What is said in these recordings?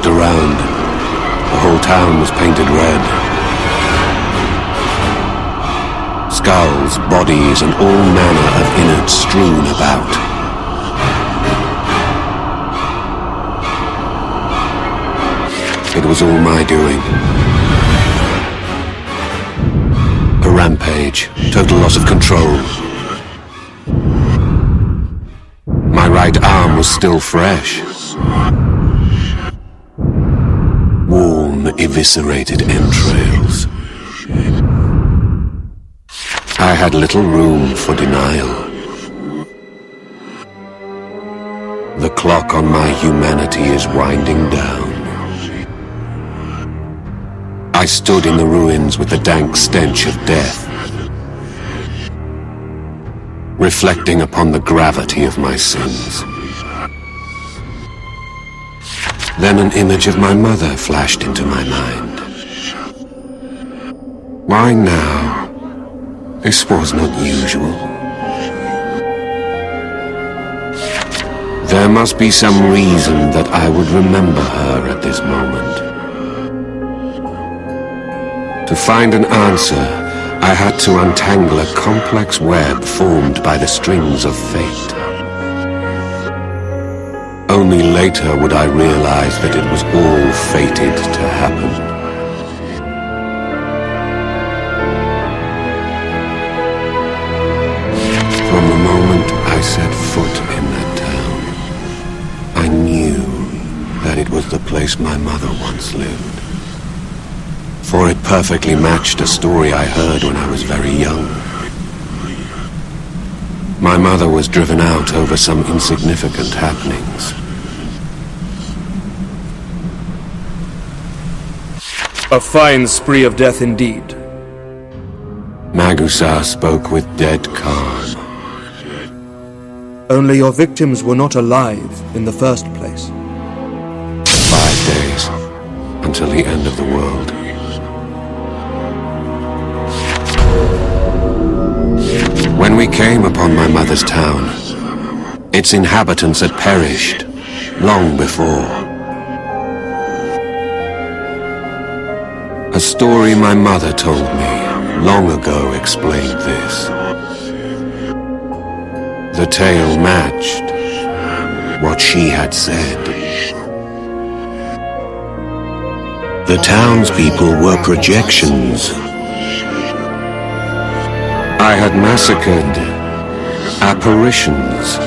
looked around. The whole town was painted red. Skulls, bodies, and all manner of innards strewn about. It was all my doing. A rampage, total loss of control. My right arm was still fresh. Warm, eviscerated entrails. I had little room for denial. The clock on my humanity is winding down. I stood in the ruins with the dank stench of death, reflecting upon the gravity of my sins. Then an image of my mother flashed into my mind. Why now? This was not usual. There must be some reason that I would remember her at this moment. To find an answer, I had to untangle a complex web formed by the strings of fate. Only later would I realize that it was all fated to happen. From the moment I set foot in that town, I knew that it was the place my mother once lived. For it perfectly matched a story I heard when I was very young. My mother was driven out over some insignificant happenings. A fine spree of death indeed. Magusa spoke with dead calm. Only your victims were not alive in the first place. 5 days, until the end of the world. When we came upon my mother's town, its inhabitants had perished long before. A story my mother told me long ago explained this. The tale matched what she had said. The townspeople were projections. I had massacred apparitions.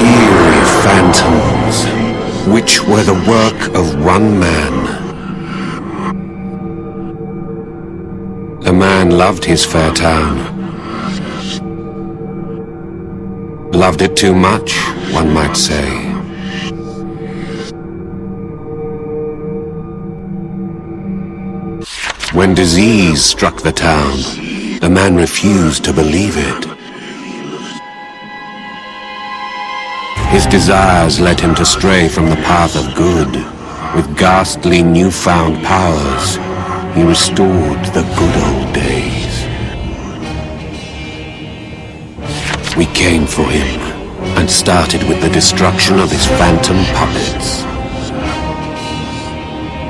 Eerie phantoms, which were the work of one man. The man loved his fair town. Loved it too much, one might say. When disease struck the town, the man refused to believe it. His desires led him to stray from the path of good. With ghastly newfound powers, he restored the good old days. We came for him and started with the destruction of his phantom puppets.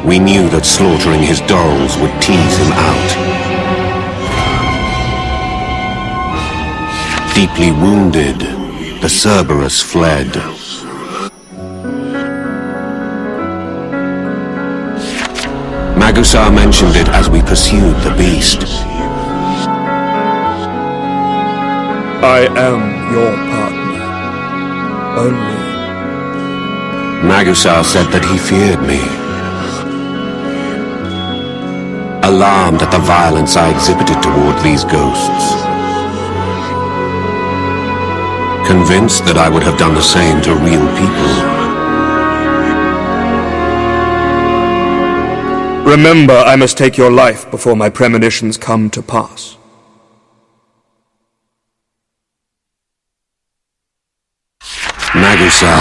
We knew that slaughtering his dolls would tease him out. Deeply wounded, the Cerberus fled. Magusa mentioned it as we pursued the beast. I am your partner. Only. Magusa said that he feared me. Alarmed at the violence I exhibited toward these ghosts. Convinced that I would have done the same to real people. Remember, I must take your life before my premonitions come to pass. Magusa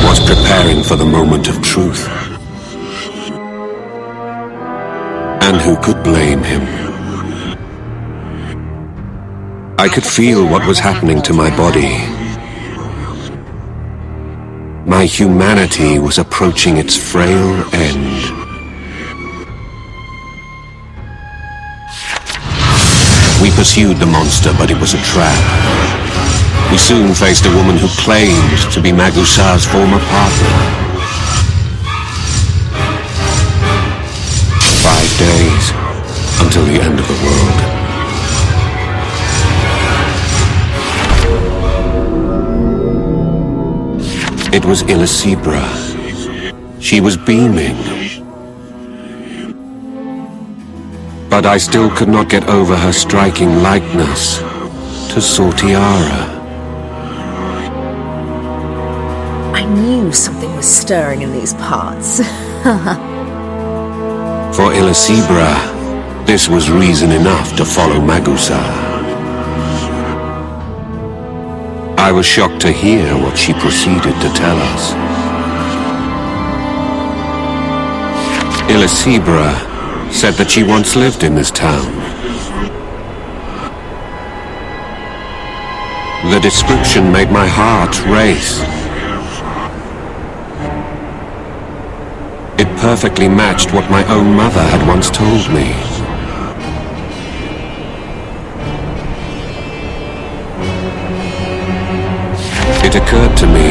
was preparing for the moment of truth. And who could blame him? I could feel what was happening to my body. My humanity was approaching its frail end. We pursued the monster, but it was a trap. We soon faced a woman who claimed to be Magusar's former partner. 5 days until the end of the world. It was Illicebra. She was beaming. But I still could not get over her striking likeness to Sortiara. I knew something was stirring in these parts. For Illicebra, this was reason enough to follow Magusar. I was shocked to hear what she proceeded to tell us. Illicebra said that she once lived in this town. The description made my heart race. It perfectly matched what my own mother had once told me. It occurred to me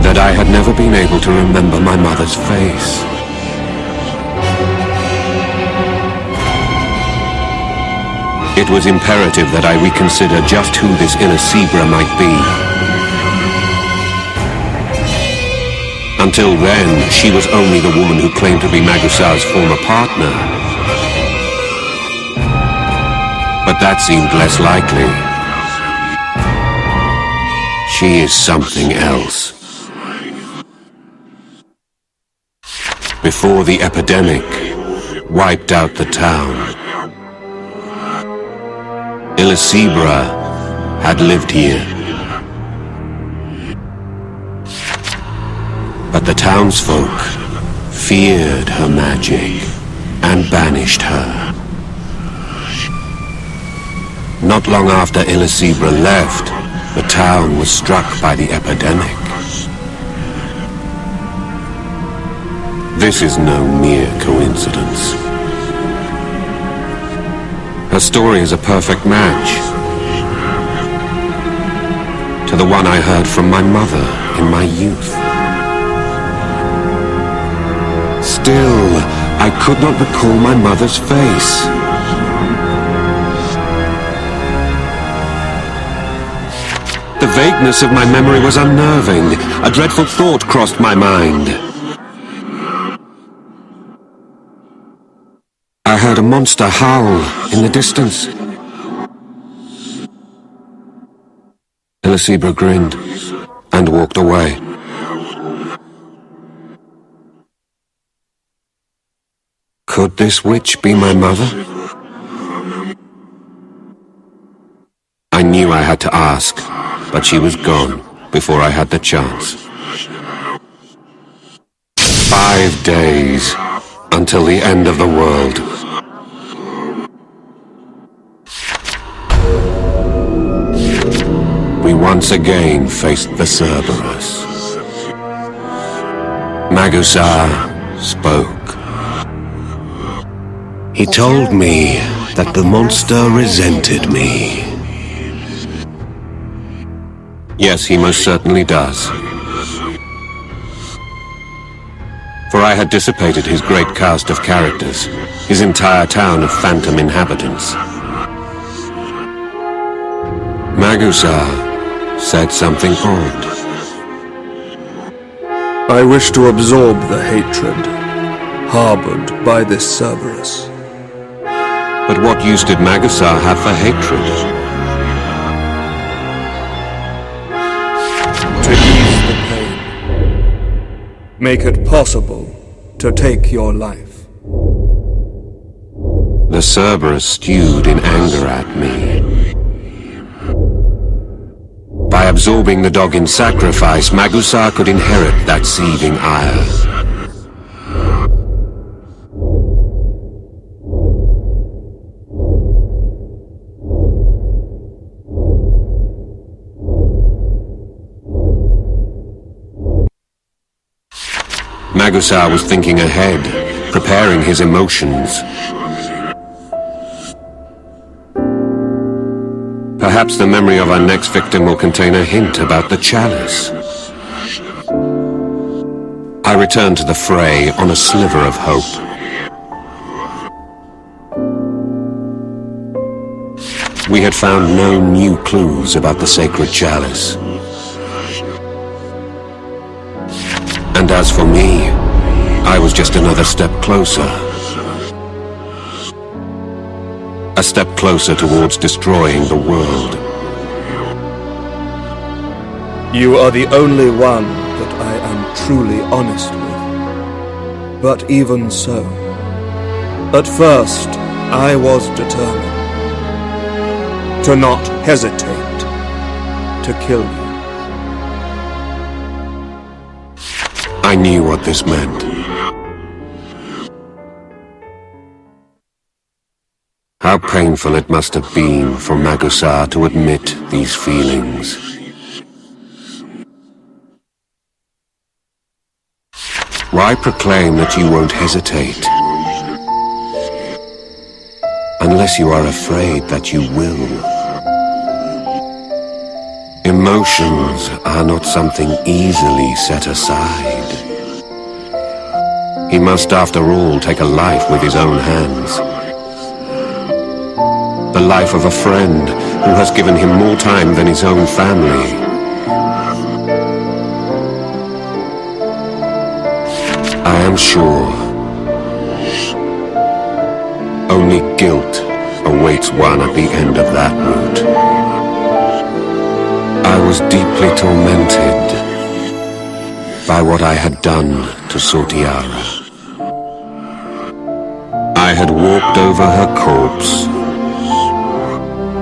that I had never been able to remember my mother's face. It was imperative that I reconsider just who this Illicebra might be. Until then, she was only the woman who claimed to be Magusar's former partner. But that seemed less likely. She is something else. Before the epidemic wiped out the town, Illicebra had lived here. But the townsfolk feared her magic and banished her. Not long after Illicebra left, the town was struck by the epidemic. This is no mere coincidence. Her story is a perfect match to the one I heard from my mother in my youth. Still, I could not recall my mother's face. The vagueness of my memory was unnerving. A dreadful thought crossed my mind. I heard a monster howl in the distance. Illicebra grinned and walked away. Could this witch be my mother? I knew I had to ask, but she was gone before I had the chance. 5 days until the end of the world. We once again faced the Cerberus. Magusar spoke. He told me that the monster resented me. Yes, he most certainly does. For I had dissipated his great cast of characters, his entire town of phantom inhabitants. Magusar said something odd. I wish to absorb the hatred harbored by this Cerberus. But what use did Magusar have for hatred? To ease the pain. Make it possible to take your life. The Cerberus stewed in anger at me. By absorbing the dog in sacrifice, Magusar could inherit that seething ire. Magusar was thinking ahead, preparing his emotions. Perhaps the memory of our next victim will contain a hint about the chalice. I returned to the fray on a sliver of hope. We had found no new clues about the sacred chalice. And as for me, I was just another step closer. A step closer towards destroying the world. You are the only one that I am truly honest with. But even so, at first I was determined to not hesitate to kill you. I knew what this meant. How painful it must have been for Magusar to admit these feelings. Why proclaim that you won't hesitate, unless you are afraid that you will? Emotions are not something easily set aside. He must, after all, take a life with his own hands. The life of a friend who has given him more time than his own family. I am sure only guilt awaits one at the end of that route. I was deeply tormented by what I had done to Sotiara. I had walked over her corpse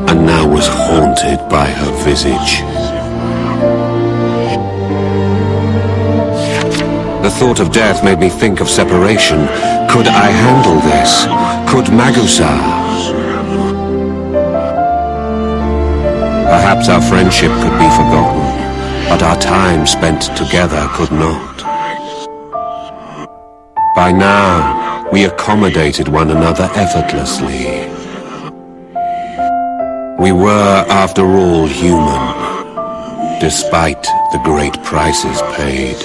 and now was haunted by her visage. The thought of death made me think of separation. Could I handle this? Could Magusar? Perhaps our friendship could be forgotten, but our time spent together could not. By now, we accommodated one another effortlessly. We were, after all, human, despite the great prices paid.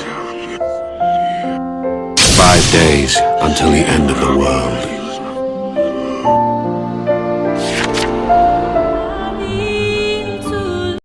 5 days until the end of the world.